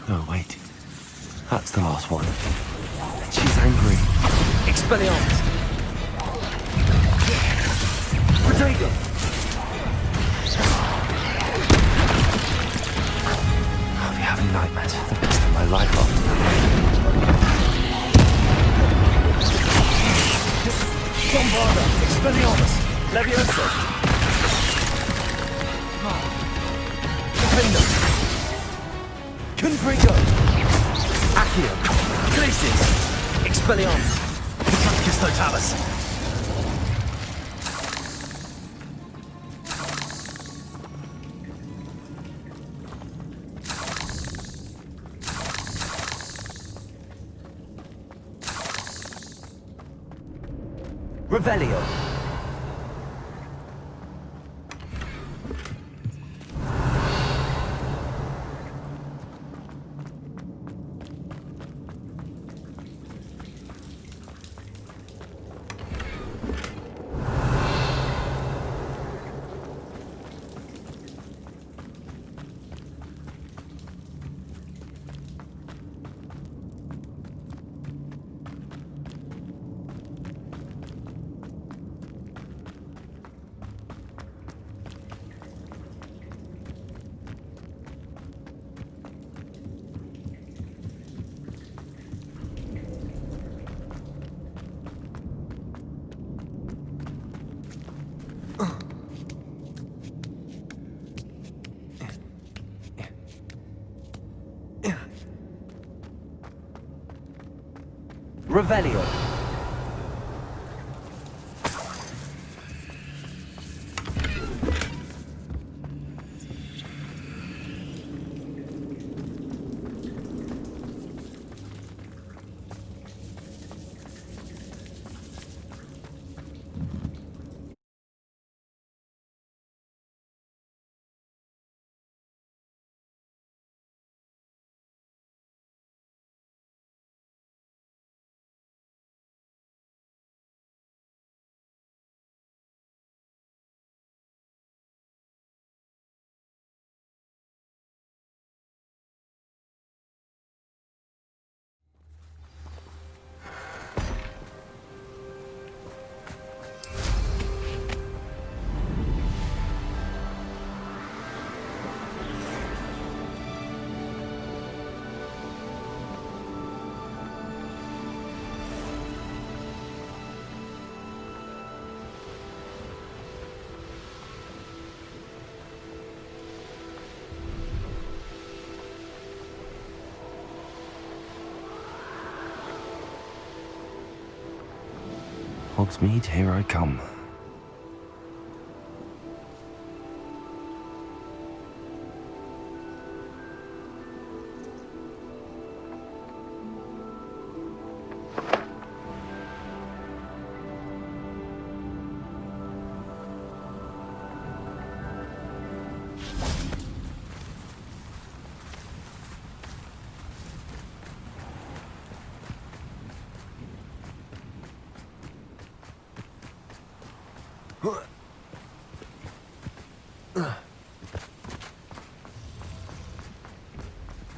No, wait. That's the last one. And she's angry. Expelliarmus! Protego! I'll be having nightmares for the rest of my life after that. Bombarda! Expelliarmus! Levioso! Defender! Confrigo! Accio! Glacis! Expelliarmus! Patroclus Totalis! Revelio! Revelio. Hogsmeade, here I come.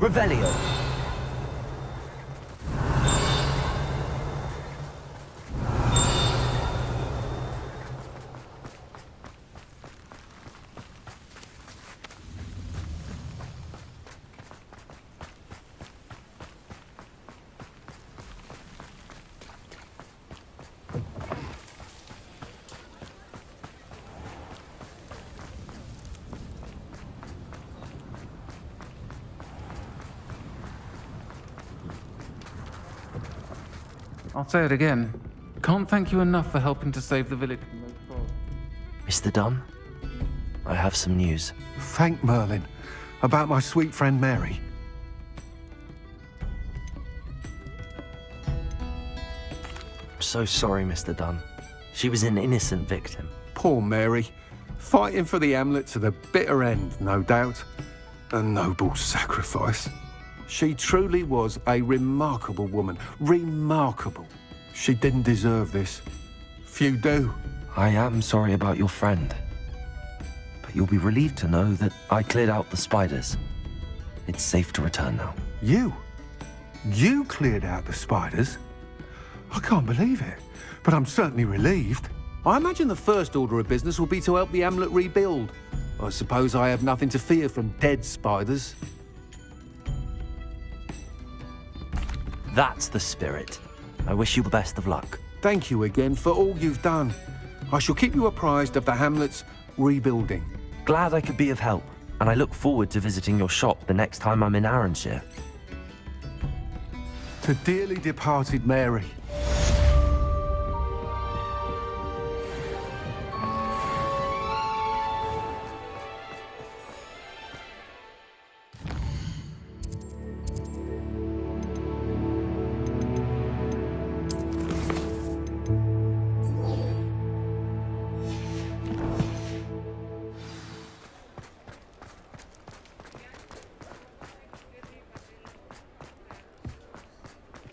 Revelio. I'll say it again. Can't thank you enough for helping to save the village from those trolls. Mr. Dunn, I have some news. Thank Merlin. About my sweet friend Mary. I'm so sorry, Mr. Dunn. She was an innocent victim. Poor Mary. Fighting for the Hamlet to the bitter end, no doubt. A noble sacrifice. She truly was a remarkable woman. Remarkable. She didn't deserve this. Few do. I am sorry about your friend. But you'll be relieved to know that I cleared out the spiders. It's safe to return now. You? You cleared out the spiders? I can't believe it, but I'm certainly relieved. I imagine the first order of business will be to help the amulet rebuild. I suppose I have nothing to fear from dead spiders. That's the spirit. I wish you the best of luck. Thank you again for all you've done. I shall keep you apprised of the hamlet's rebuilding. Glad I could be of help, and I look forward to visiting your shop the next time I'm in Arranshire. To dearly departed Mary.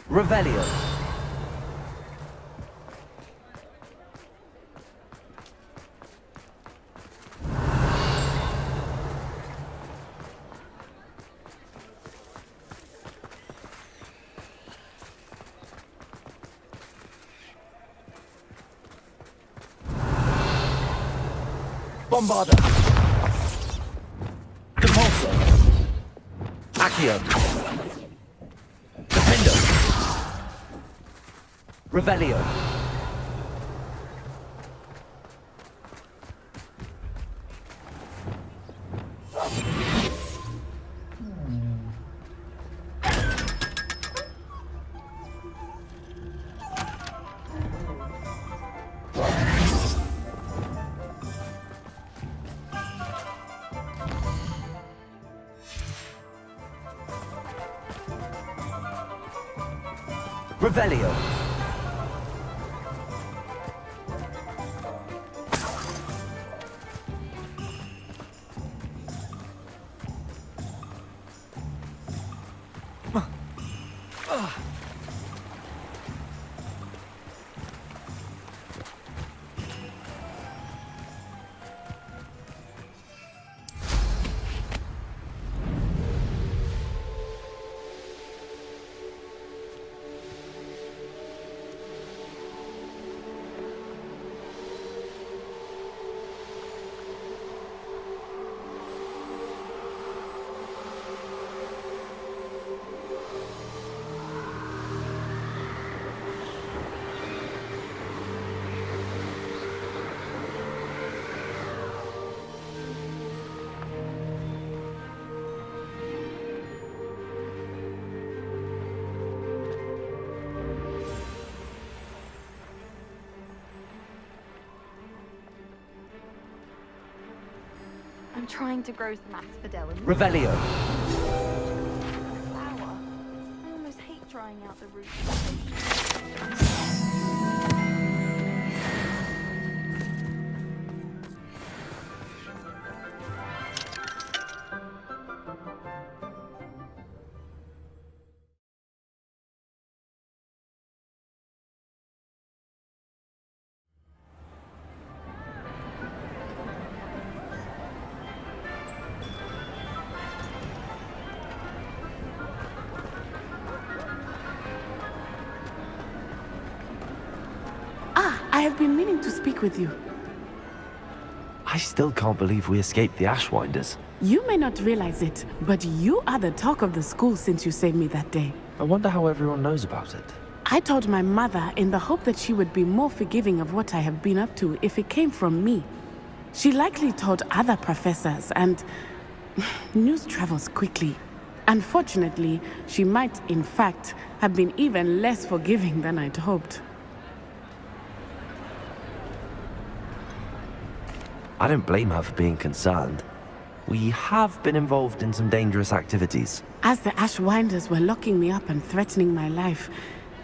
Revelio. Bombarda. Compulso. Accio. Defender. Revelio. Revelio. I'm trying to grow some asphodel and Revelio. flower. I almost hate trying out the roots. I have been meaning to speak with you. I still can't believe we escaped the Ashwinders. You may not realize it, but you are the talk of the school since you saved me that day. I wonder how everyone knows about it. I told my mother in the hope that she would be more forgiving of what I have been up to if it came from me. She likely told other professors, and news travels quickly. Unfortunately, she might, in fact, have been even less forgiving than I'd hoped. I don't blame her for being concerned. We have been involved in some dangerous activities. As the Ashwinders were locking me up and threatening my life,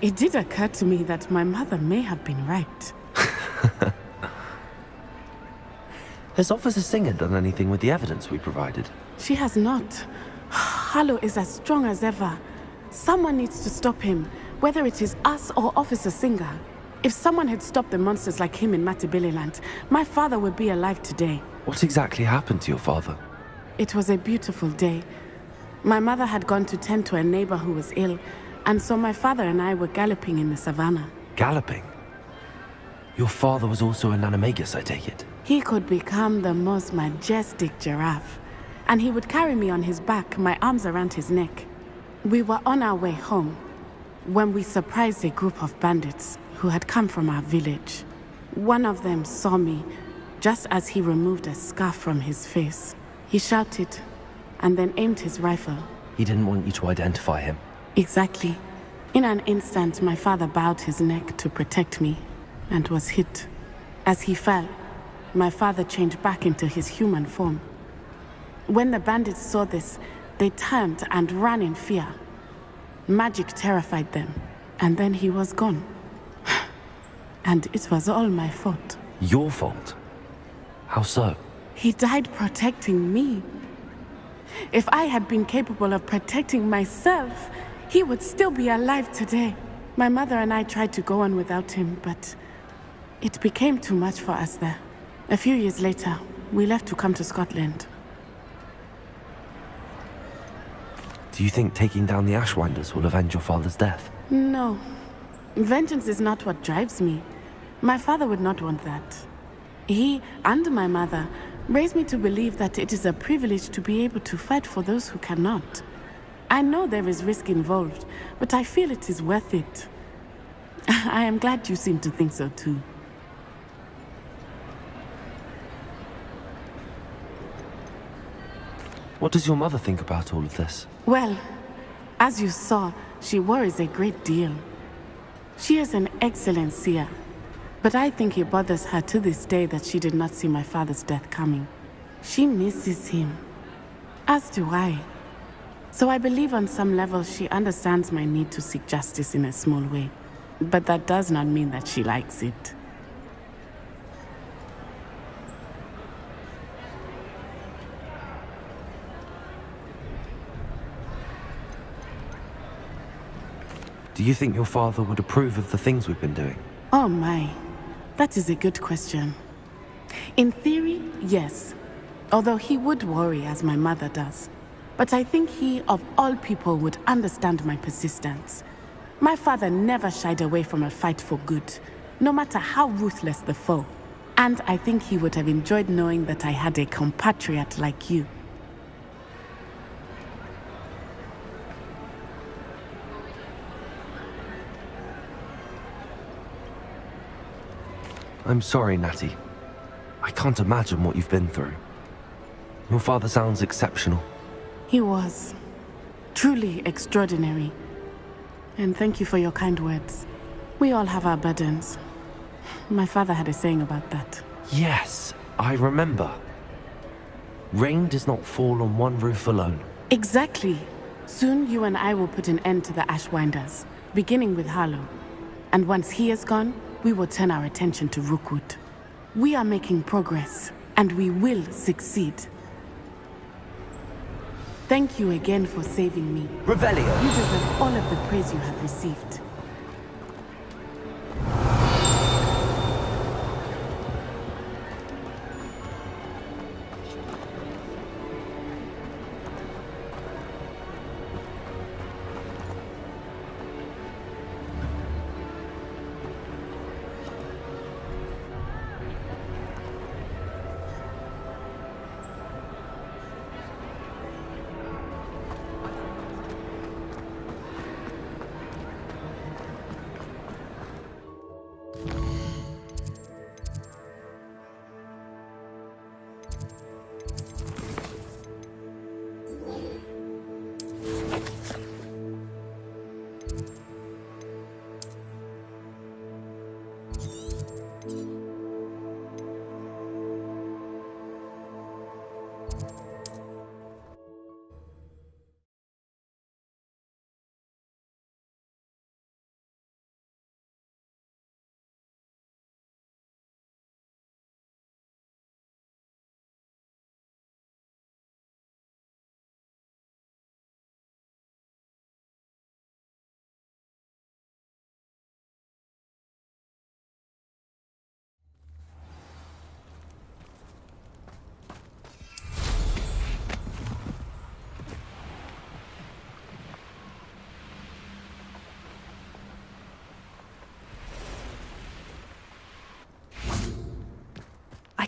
it did occur to me that my mother may have been right. Has Officer Singer done anything with the evidence we provided? She has not. Harlow is as strong as ever. Someone needs to stop him, whether it is us or Officer Singer. If someone had stopped the monsters like him in Matabeleland, my father would be alive today. What exactly happened to your father? It was a beautiful day. My mother had gone to tend to a neighbor who was ill, and so my father and I were galloping in the savannah. Galloping? Your father was also an animagus, I take it? He could become the most majestic giraffe, and he would carry me on his back, my arms around his neck. We were on our way home when we surprised a group of bandits who had come from our village. One of them saw me just as he removed a scarf from his face. He shouted and then aimed his rifle. He didn't want you to identify him. Exactly. In an instant, my father bowed his neck to protect me and was hit. As he fell, my father changed back into his human form. When the bandits saw this, they turned and ran in fear. Magic terrified them, and then he was gone. And it was all my fault. Your fault? How so? He died protecting me. If I had been capable of protecting myself, he would still be alive today. My mother and I tried to go on without him, but it became too much for us there. A few years later, we left to come to Scotland. Do you think taking down the Ashwinders will avenge your father's death? No. Vengeance is not what drives me. My father would not want that. He and my mother raised me to believe that it is a privilege to be able to fight for those who cannot. I know there is risk involved, but I feel it is worth it. I am glad you seem to think so too. What does your mother think about all of this? Well, as you saw, she worries a great deal. She is an excellent seer, but I think it bothers her to this day that she did not see my father's death coming. She misses him, as do I. So I believe on some level she understands my need to seek justice in a small way, but that does not mean that she likes it. Do you think your father would approve of the things we've been doing? Oh my, that is a good question. In theory, yes. Although he would worry as my mother does. But I think he, of all people, would understand my persistence. My father never shied away from a fight for good, no matter how ruthless the foe. And I think he would have enjoyed knowing that I had a compatriot like you. I'm sorry, Natty. I can't imagine what you've been through. Your father sounds exceptional. He was. Truly extraordinary. And thank you for your kind words. We all have our burdens. My father had a saying about that. Yes, I remember. Rain does not fall on one roof alone. Exactly. Soon you and I will put an end to the Ashwinders, beginning with Harlow. And once he is gone, we will turn our attention to Rookwood. We are making progress, and we will succeed. Thank you again for saving me. Revelio! You deserve all of the praise you have received.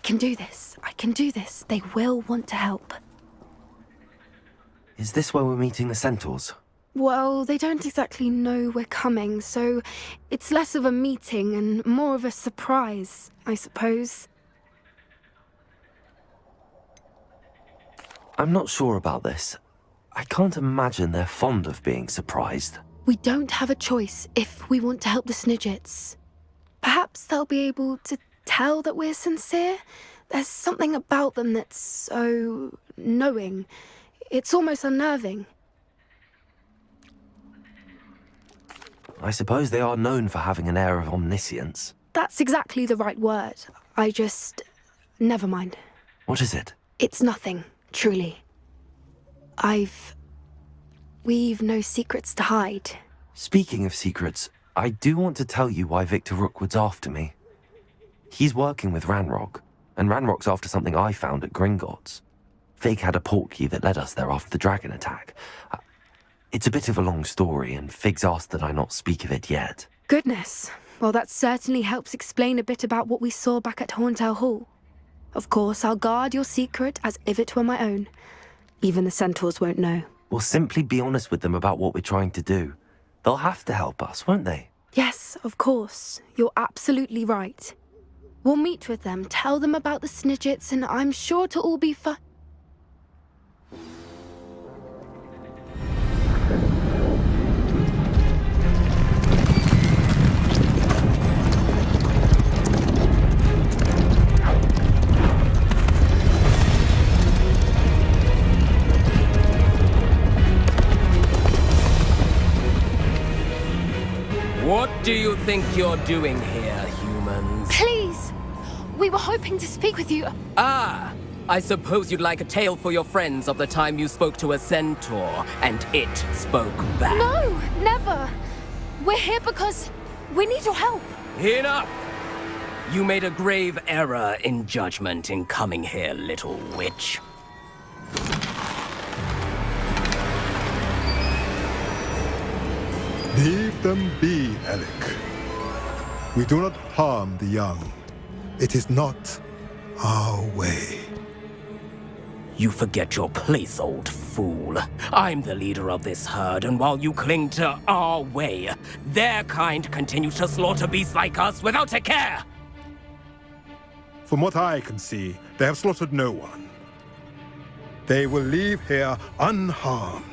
can do this. I can do this. They will want to help. Is this where we're meeting the centaurs? Well, they don't exactly know we're coming, so it's less of a meeting and more of a surprise, I suppose. I'm not sure about this. I can't imagine they're fond of being surprised. We don't have a choice if we want to help the Snidgets. Perhaps they'll be able to tell that we're sincere. There's something about them that's so knowing. It's almost unnerving. I suppose they are known for having an air of omniscience. That's exactly the right word. Never mind. What is it? It's nothing, truly. We've no secrets to hide. Speaking of secrets, I do want to tell you why Victor Rookwood's after me. He's working with Ranrock, and Ranrock's after something I found at Gringotts. Fig had a portkey that led us there after the dragon attack. It's a bit of a long story, and Fig's asked that I not speak of it yet. Goodness. Well, that certainly helps explain a bit about what we saw back at Horntail Hall. Of course, I'll guard your secret as if it were my own. Even the centaurs won't know. We'll simply be honest with them about what we're trying to do. They'll have to help us, won't they? Yes, of course. You're absolutely right. We'll meet with them, tell them about the Snidgets, and I'm sure it'll all be fun. What do you think you're doing here, humans? Please! We were hoping to speak with you. Ah! I suppose you'd like a tale for your friends of the time you spoke to a centaur, and it spoke back. No, never! We're here because we need your help. Enough! You made a grave error in judgment in coming here, little witch. Leave them be, Alec. We do not harm the young. It is not our way. You forget your place, old fool. I'm the leader of this herd, and while you cling to our way, their kind continue to slaughter beasts like us without a care! From what I can see, they have slaughtered no one. They will leave here unharmed.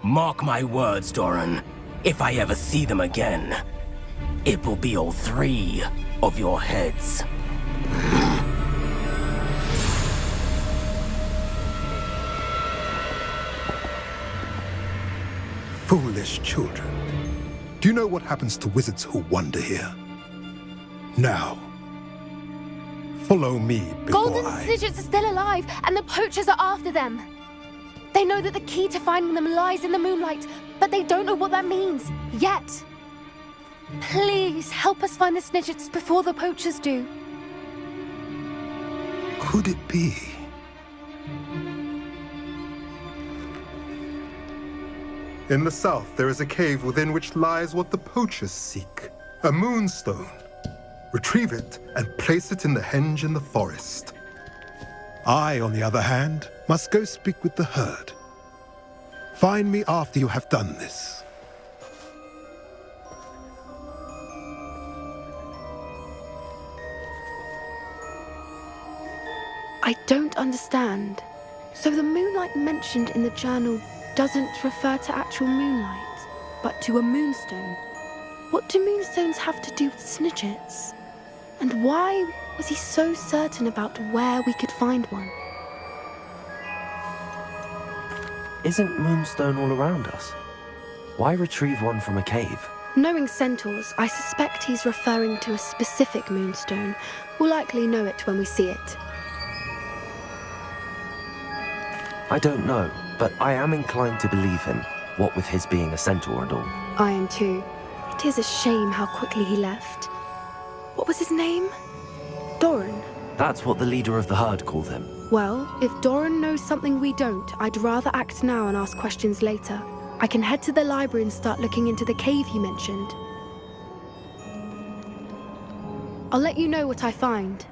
Mark my words, Doran. If I ever see them again, it will be all 3 of your heads. Foolish children. Do you know what happens to wizards who wander here? Now, follow me before Golden Snidgets are still alive, and the poachers are after them. They know that the key to finding them lies in the moonlight, but they don't know what that means, yet. Please, help us find the Snidgets before the poachers do. Could it be? In the south, there is a cave within which lies what the poachers seek. A moonstone. Retrieve it and place it in the henge in the forest. I, on the other hand, must go speak with the herd. Find me after you have done this. I don't understand. So the moonlight mentioned in the journal doesn't refer to actual moonlight, but to a moonstone. What do moonstones have to do with Snidgets? And why was he so certain about where we could find one? Isn't Moonstone all around us? Why retrieve one from a cave? Knowing centaurs, I suspect he's referring to a specific moonstone. We'll likely know it when we see it. I don't know, but I am inclined to believe him, what with his being a centaur and all. I am too. It is a shame how quickly he left. What was his name? Doran. That's what the leader of the herd called him. Well, if Doran knows something we don't, I'd rather act now and ask questions later. I can head to the library and start looking into the cave he mentioned. I'll let you know what I find.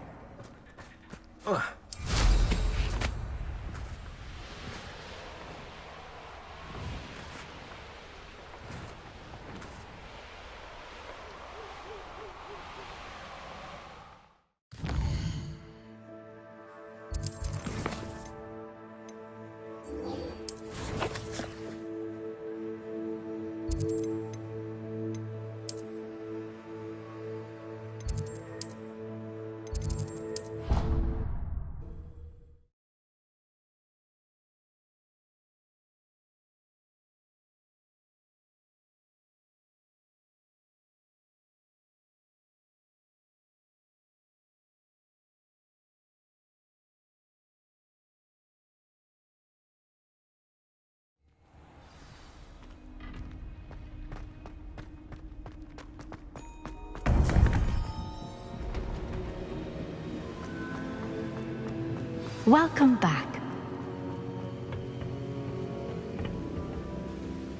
Welcome back.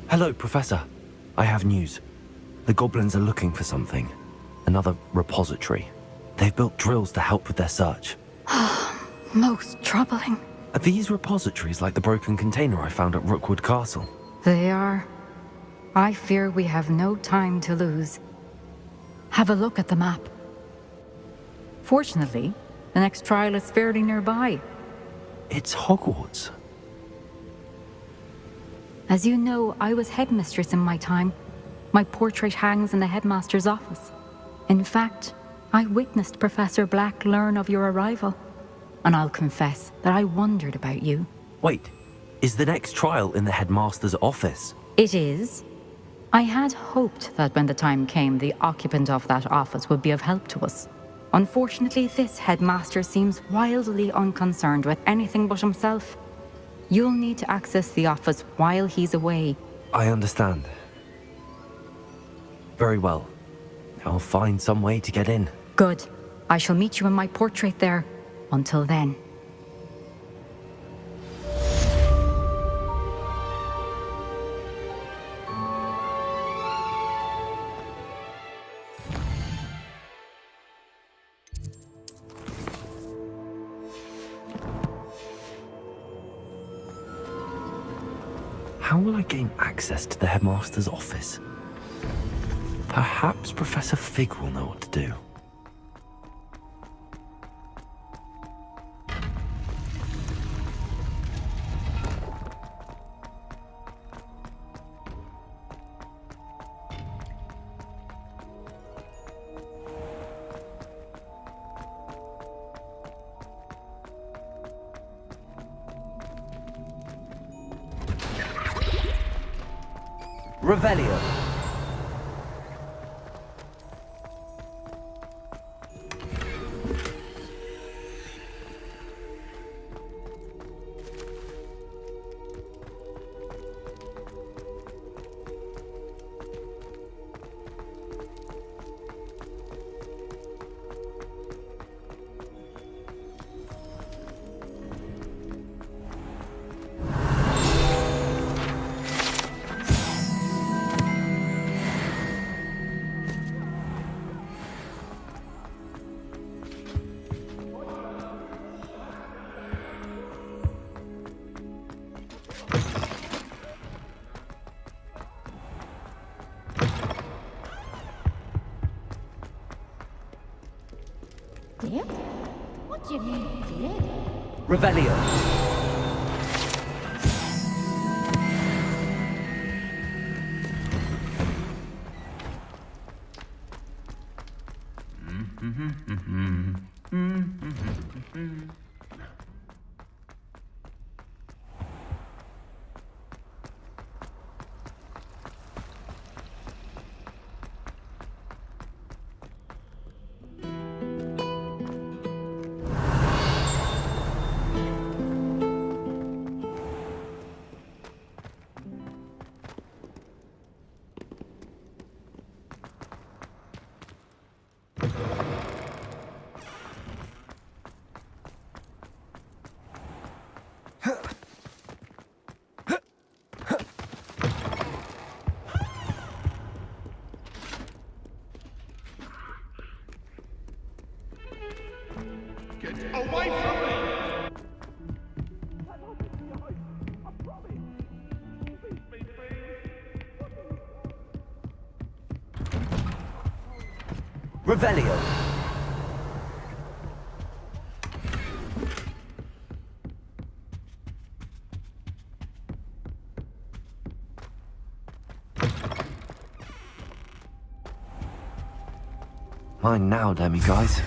Hello, Professor. I have news. The goblins are looking for something. Another repository. They've built drills to help with their search. Most troubling. Are these repositories like the broken container I found at Rookwood Castle? They are. I fear we have no time to lose. Have a look at the map. Fortunately, the next trial is fairly nearby. It's Hogwarts. As you know, I was headmistress in my time. My portrait hangs in the headmaster's office. In fact, I witnessed Professor Black learn of your arrival. And I'll confess that I wondered about you. Wait, is the next trial in the headmaster's office? It is. I had hoped that when the time came, the occupant of that office would be of help to us. Unfortunately, this headmaster seems wildly unconcerned with anything but himself. You'll need to access the office while he's away. I understand. Very well. I'll find some way to get in. Good. I shall meet you in my portrait there. Until then. How will I gain access to the headmaster's office? Perhaps Professor Fig will know what to do. Revelio. Dead? What do you mean, dead? Revelio. Get away from me! Revelio. Mine now, demiguise.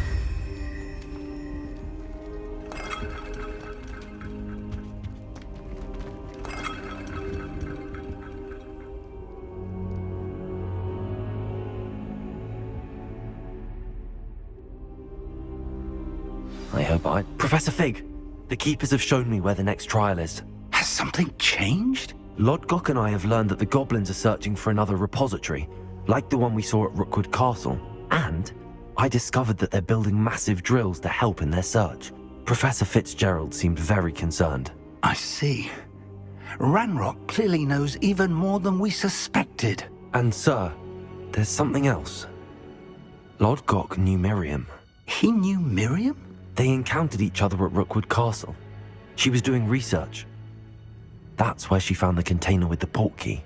I hope Professor Fig! The Keepers have shown me where the next trial is. Has something changed? Lodgok and I have learned that the goblins are searching for another repository, like the one we saw at Rookwood Castle. And I discovered that they're building massive drills to help in their search. Professor Fitzgerald seemed very concerned. I see. Ranrock clearly knows even more than we suspected. And sir, there's something else. Lodgok knew Miriam. He knew Miriam? They encountered each other at Rookwood Castle. She was doing research. That's where she found the container with the portkey.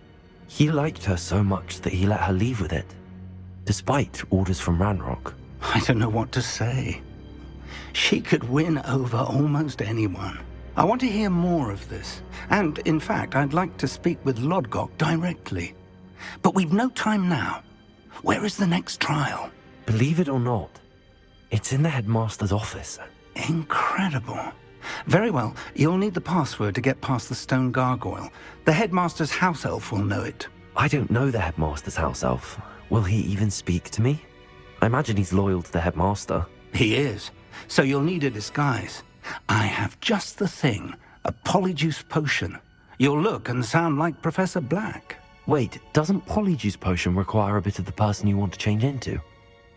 He liked her so much that he let her leave with it, despite orders from Ranrock. I don't know what to say. She could win over almost anyone. I want to hear more of this. And, in fact, I'd like to speak with Lodgok directly. But we've no time now. Where is the next trial? Believe it or not, it's in the headmaster's office. Incredible. Very well, you'll need the password to get past the stone gargoyle. The headmaster's house elf will know it. I don't know the headmaster's house elf. Will he even speak to me? I imagine he's loyal to the headmaster. He is. So you'll need a disguise. I have just the thing. A polyjuice potion. You'll look and sound like Professor Black. Wait, doesn't polyjuice potion require a bit of the person you want to change into?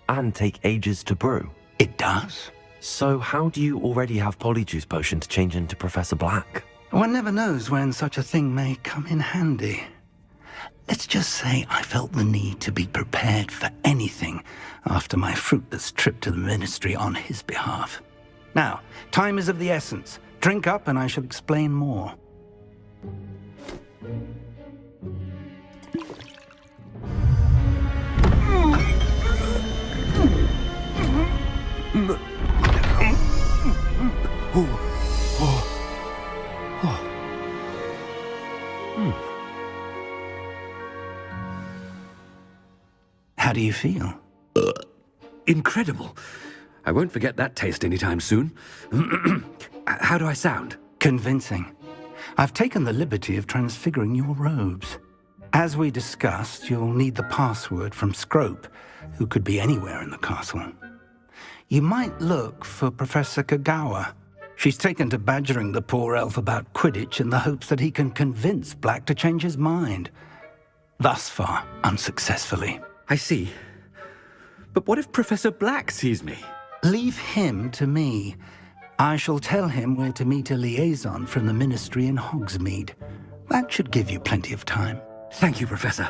And take ages to brew? It does. So how do you already have polyjuice potion to change into Professor Black? One never knows when such a thing may come in handy. Let's just say I felt the need to be prepared for anything after my fruitless trip to the ministry on his behalf. Now, time is of the essence. Drink up and I shall explain more. How do you feel? Incredible. I won't forget that taste anytime soon. How do I sound? Convincing. I've taken the liberty of transfiguring your robes. As we discussed, you'll need the password from Scrope, who could be anywhere in the castle. You might look for Professor Kagawa. She's taken to badgering the poor elf about Quidditch in the hopes that he can convince Black to change his mind. Thus far, unsuccessfully. I see. But what if Professor Black sees me? Leave him to me. I shall tell him where to meet a liaison from the ministry in Hogsmeade. That should give you plenty of time. Thank you, Professor.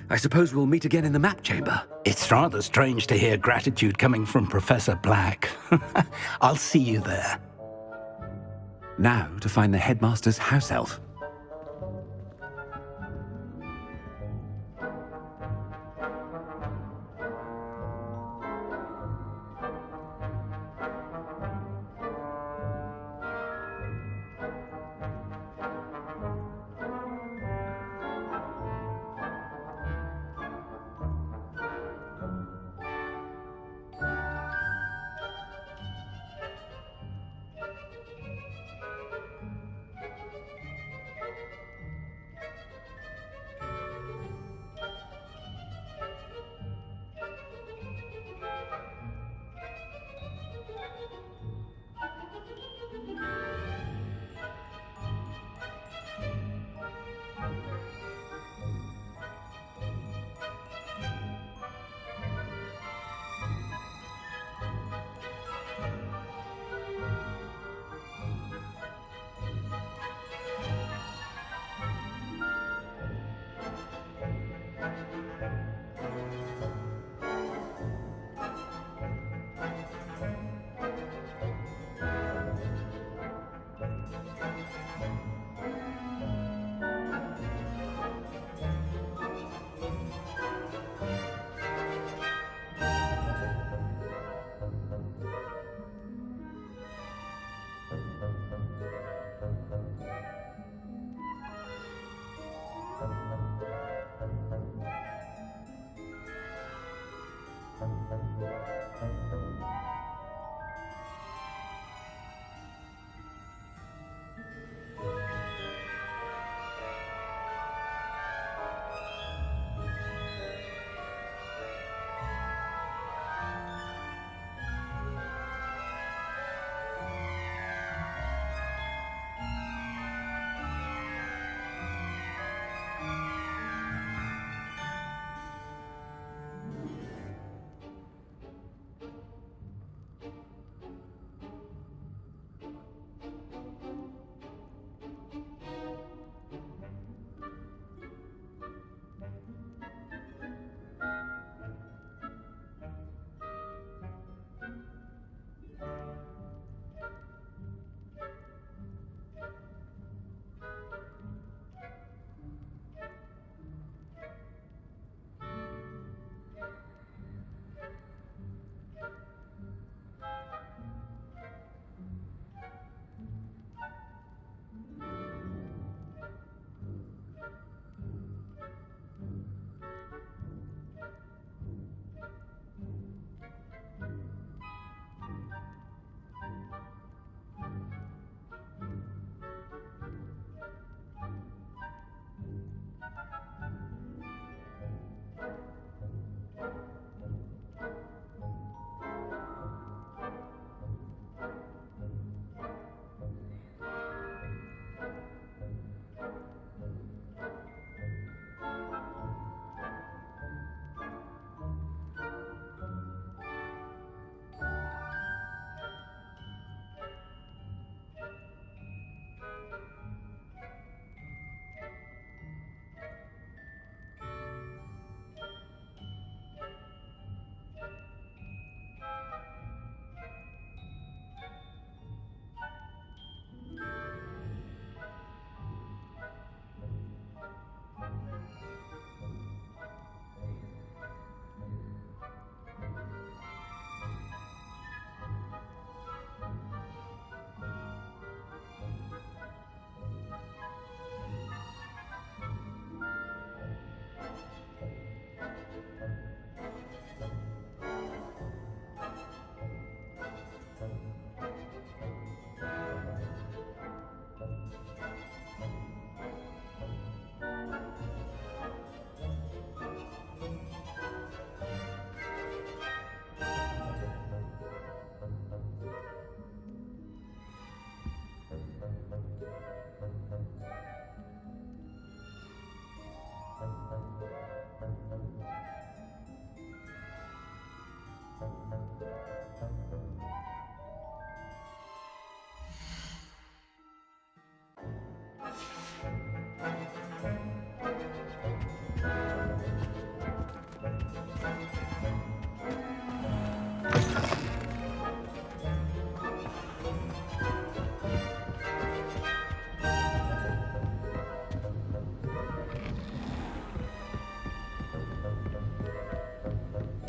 I suppose we'll meet again in the map chamber. It's rather strange to hear gratitude coming from Professor Black. I'll see you there. Now to find the headmaster's house elf.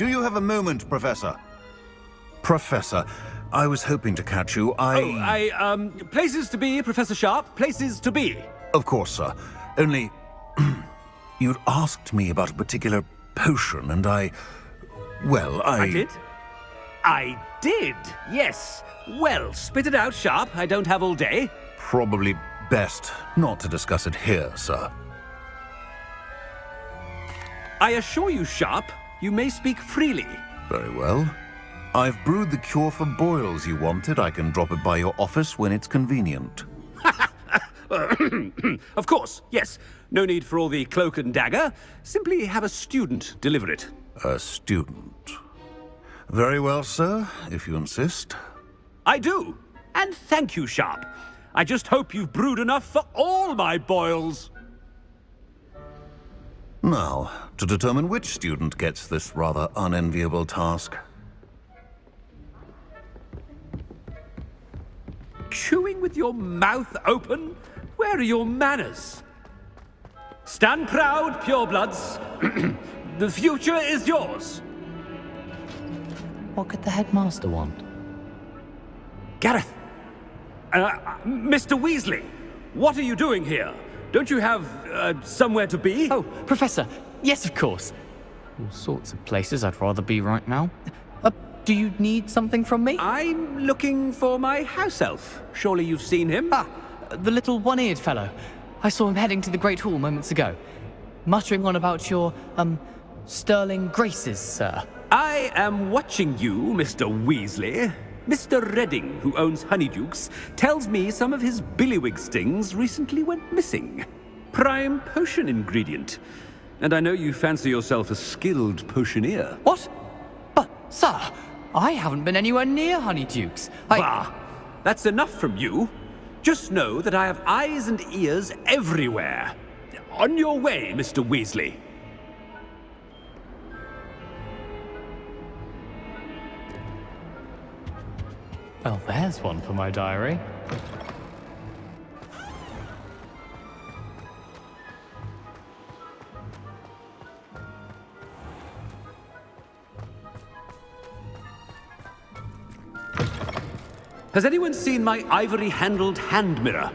Do you have a moment, Professor? Professor, I was hoping to catch you. Places to be, Professor Sharp. Places to be. Of course, sir. Only... you'd asked me about a particular potion, and I did? I did, yes. Well, spit it out, Sharp. I don't have all day. Probably best not to discuss it here, sir. I assure you, Sharp, you may speak freely. Very well. I've brewed the cure for boils you wanted. I can drop it by your office when it's convenient. Of course, yes. No need for all the cloak and dagger. Simply have a student deliver it. A student. Very well, sir, if you insist. I do. And thank you, Sharp. I just hope you've brewed enough for all my boils. Now, to determine which student gets this rather unenviable task. Chewing with your mouth open? Where are your manners? Stand proud, purebloods. The future is yours. What could the headmaster want? Gareth! Mr. Weasley, what are you doing here? Don't you have, somewhere to be? Oh, Professor, yes, of course. All sorts of places I'd rather be right now. Do you need something from me? I'm looking for my house elf. Surely you've seen him? Ah, the little one-eared fellow. I saw him heading to the Great Hall moments ago, muttering on about your, sterling graces, sir. I am watching you, Mr. Weasley. Mr. Redding, who owns Honeydukes, tells me some of his billywig stings recently went missing. Prime potion ingredient. And I know you fancy yourself a skilled potioneer. What? But, sir, I haven't been anywhere near Honeydukes. Bah! That's enough from you. Just know that I have eyes and ears everywhere. On your way, Mr. Weasley. Well, there's one for my diary. Has anyone seen my ivory-handled hand mirror?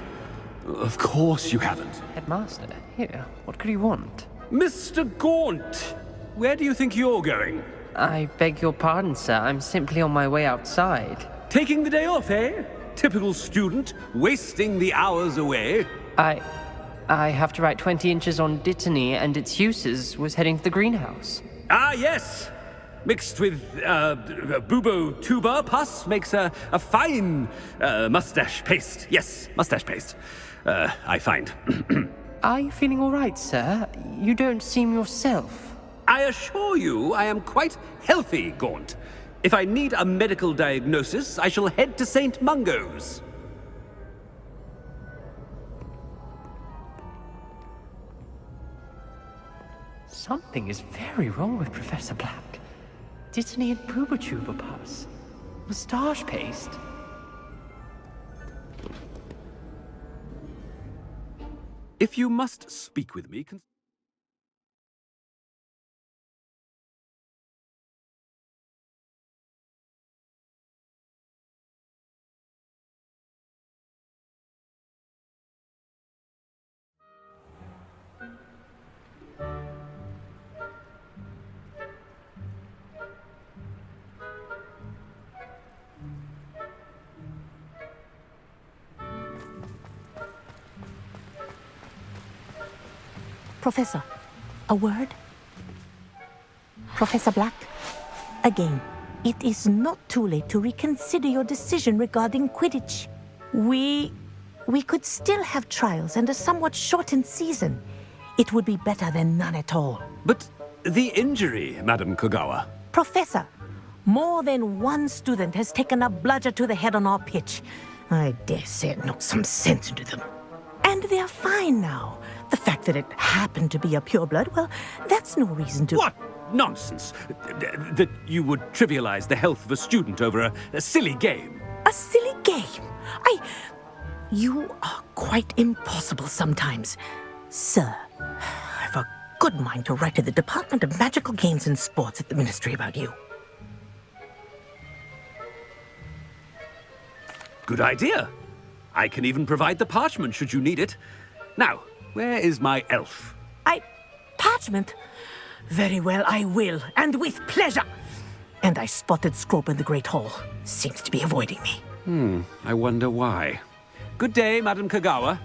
Of course you haven't. Headmaster, here, what could you want? Mr. Gaunt, where do you think you're going? I beg your pardon, sir. I'm simply on my way outside. Taking the day off, eh? Typical student, wasting the hours away. I have to write 20 inches on Dittany and its uses. Was heading to the greenhouse. Ah, yes! Mixed with bubo tuber pus makes a fine mustache paste. Yes, mustache paste. I find. Are you feeling all right, sir? You don't seem yourself. I assure you I am quite healthy, Gaunt. If I need a medical diagnosis, I shall head to St. Mungo's. Something is very wrong with Professor Black. Dittany and Booba pus. Moustache paste. If you must speak with me... Professor, a word? Professor Black, again, it is not too late to reconsider your decision regarding Quidditch. We could still have trials and a somewhat shortened season. It would be better than none at all. But the injury, Madam Kogawa. Professor, more than one student has taken a bludger to the head on our pitch. I dare say it knocked some sense into them. And they're fine now. The fact that it happened to be a pureblood, well, that's no reason to... What nonsense! That you would trivialize the health of a student over a silly game. A silly game? You are quite impossible sometimes. Sir, I've a good mind to write to the Department of Magical Games and Sports at the Ministry about you. Good idea. I can even provide the parchment should you need it. Now, where is my elf? Parchment? Very well, I will, and with pleasure. And I spotted Scrope in the Great Hall. Seems to be avoiding me. I wonder why. Good day, Madam Kagawa.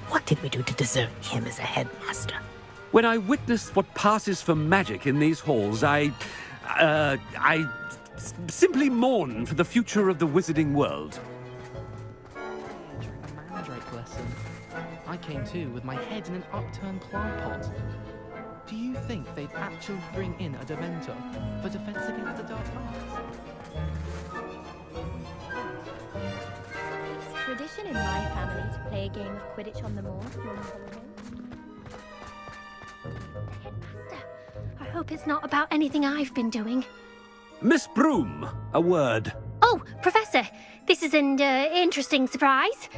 What did we do to deserve him as a headmaster? When I witness what passes for magic in these halls, I simply mourn for the future of the wizarding world. Mandrake lesson. I came too with my head in an upturned plant pot. Do you think they'd actually bring in a Dementor for defense against the dark arts? It's tradition in my family to play a game of Quidditch on the moor. Headmaster, I hope it's not about anything I've been doing. Miss Broom, a word. Oh, Professor, this is an interesting surprise.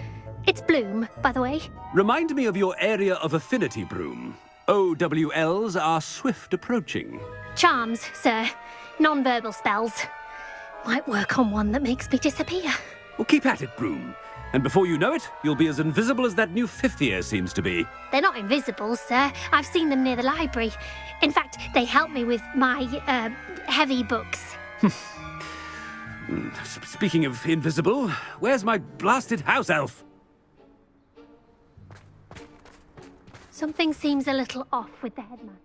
It's Bloom, by the way. Remind me of your area of affinity, Broom. OWLs are swift approaching. Charms, sir. Non-verbal spells. Might work on one that makes me disappear. Well, keep at it, Broom. And before you know it, you'll be as invisible as that new fifth year seems to be. They're not invisible, sir. I've seen them near the library. In fact, they help me with my, heavy books. Speaking of invisible, where's my blasted house elf? Something seems a little off with the headmaster.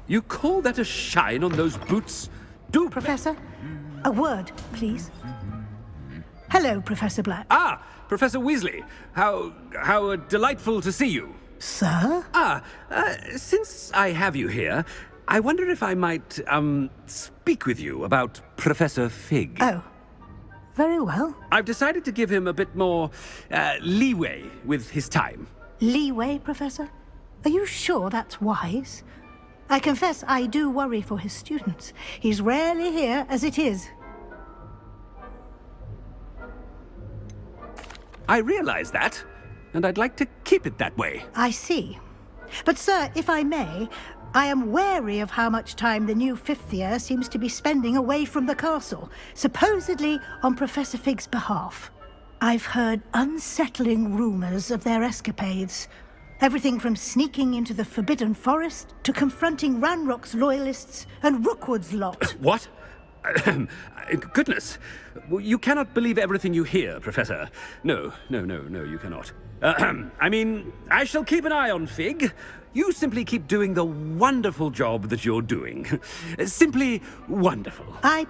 You call that a shine on those boots? Do... Professor, a word, please. Hello, Professor Black. Ah, Professor Weasley. How delightful to see you. Sir? Since I have you here, I wonder if I might, speak with you about Professor Fig. Oh, very well. I've decided to give him a bit more, leeway with his time. Leeway, Professor? Are you sure that's wise? I confess I do worry for his students. He's rarely here as it is. I realize that, and I'd like to keep it that way. I see. But, sir, if I may, I am wary of how much time the new fifth year seems to be spending away from the castle, supposedly on Professor Fig's behalf. I've heard unsettling rumors of their escapades. Everything from sneaking into the Forbidden Forest to confronting Ranrock's loyalists and Rookwood's lot. What? Goodness. You cannot believe everything you hear, Professor. No, you cannot. I mean, I shall keep an eye on Fig. You simply keep doing the wonderful job that you're doing. Simply wonderful. Thank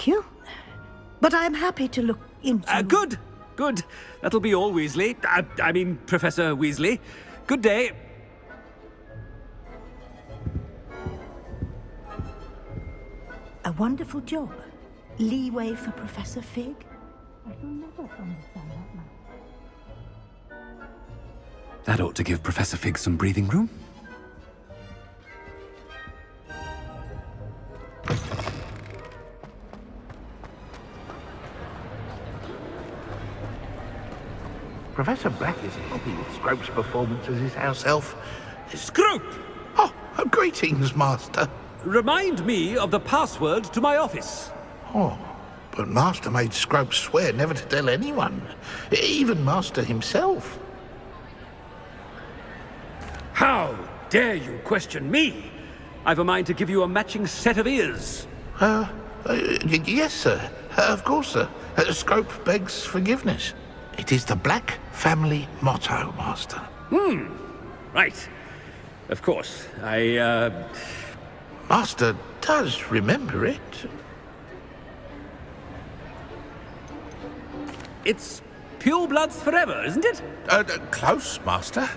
you. But I'm happy to look into... Good. That'll be all, Weasley. I mean, Professor Weasley. Good day. A wonderful job. Leeway for Professor Fig. I shall never understand that man. That ought to give Professor Fig some breathing room. Professor Black is happy with Scrope's performance as his house elf. Scrope! Oh, greetings, Master. Remind me of the password to my office. Oh, but Master made Scrope swear never to tell anyone, even Master himself. How dare you question me? I've a mind to give you a matching set of ears. Yes, sir. Of course, sir. Scrope begs forgiveness. It is the Black family motto, Master. Right. Of course. Master does remember it. It's pure bloods forever, isn't it? Close, Master.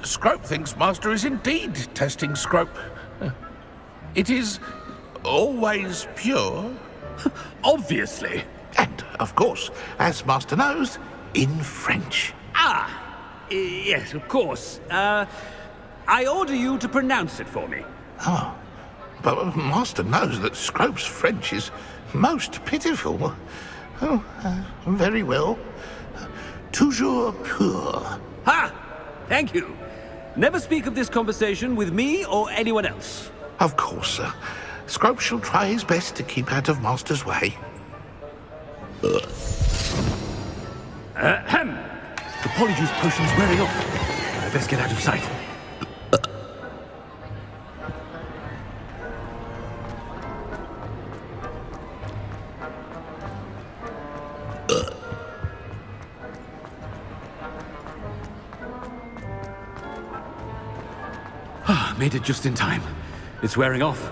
Scrope thinks Master is indeed testing Scrope. It is always pure? Obviously. And, of course, as Master knows, in French. Yes, of course. I order you to pronounce it for me. Oh, but Master knows that Scrope's French is most pitiful. Oh, very well. Toujours pur. Ha! Thank you. Never speak of this conversation with me or anyone else. Of course, sir. Scrope shall try his best to keep out of Master's way. Ahem. The polyjuice potion's wearing off. I best get out of sight. Made it just in time. It's wearing off.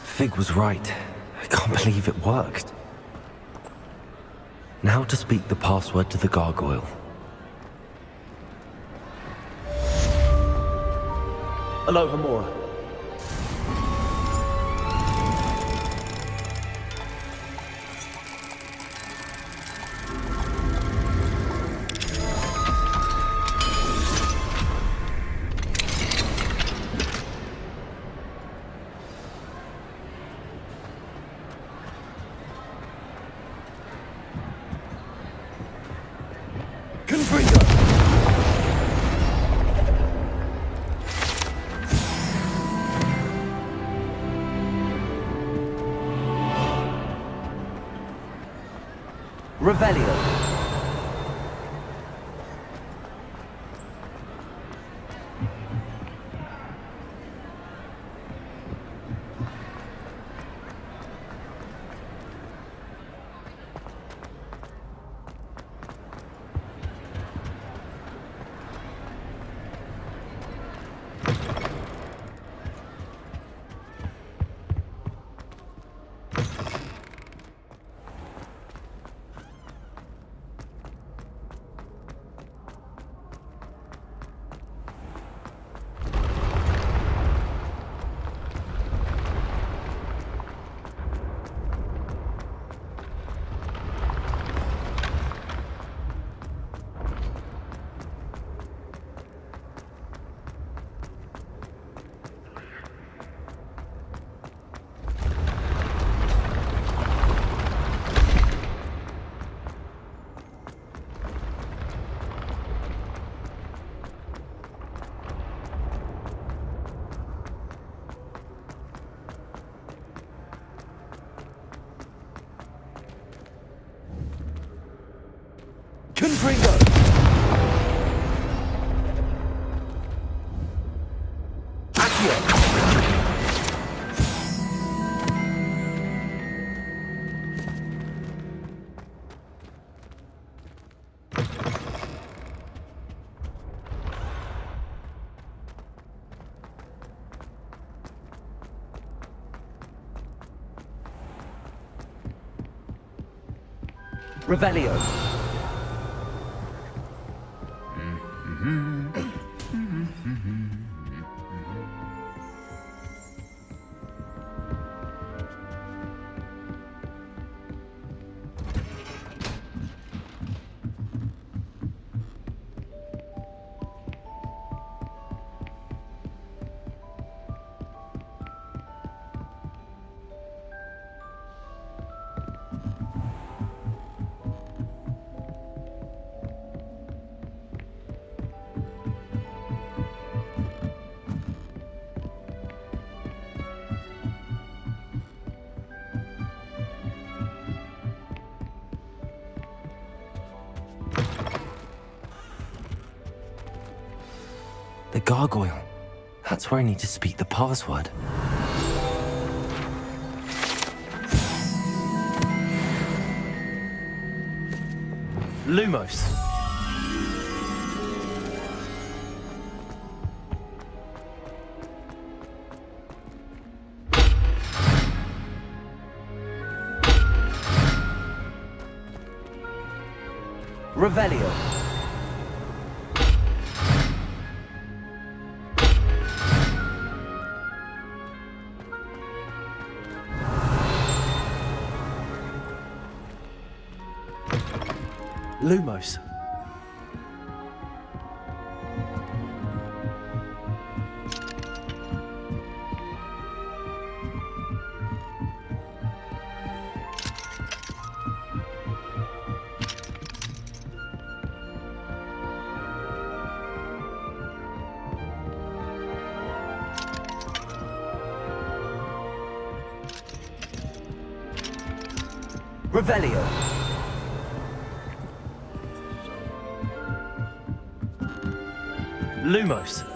Fig was right. I can't believe it worked. Now to speak the password to the gargoyle. Aloha Mora. Revelio. Confringo! Accio! Revelio. The gargoyle. That's where I need to speak the password. Lumos. Revelio. Lumos. Revelio. Lumos.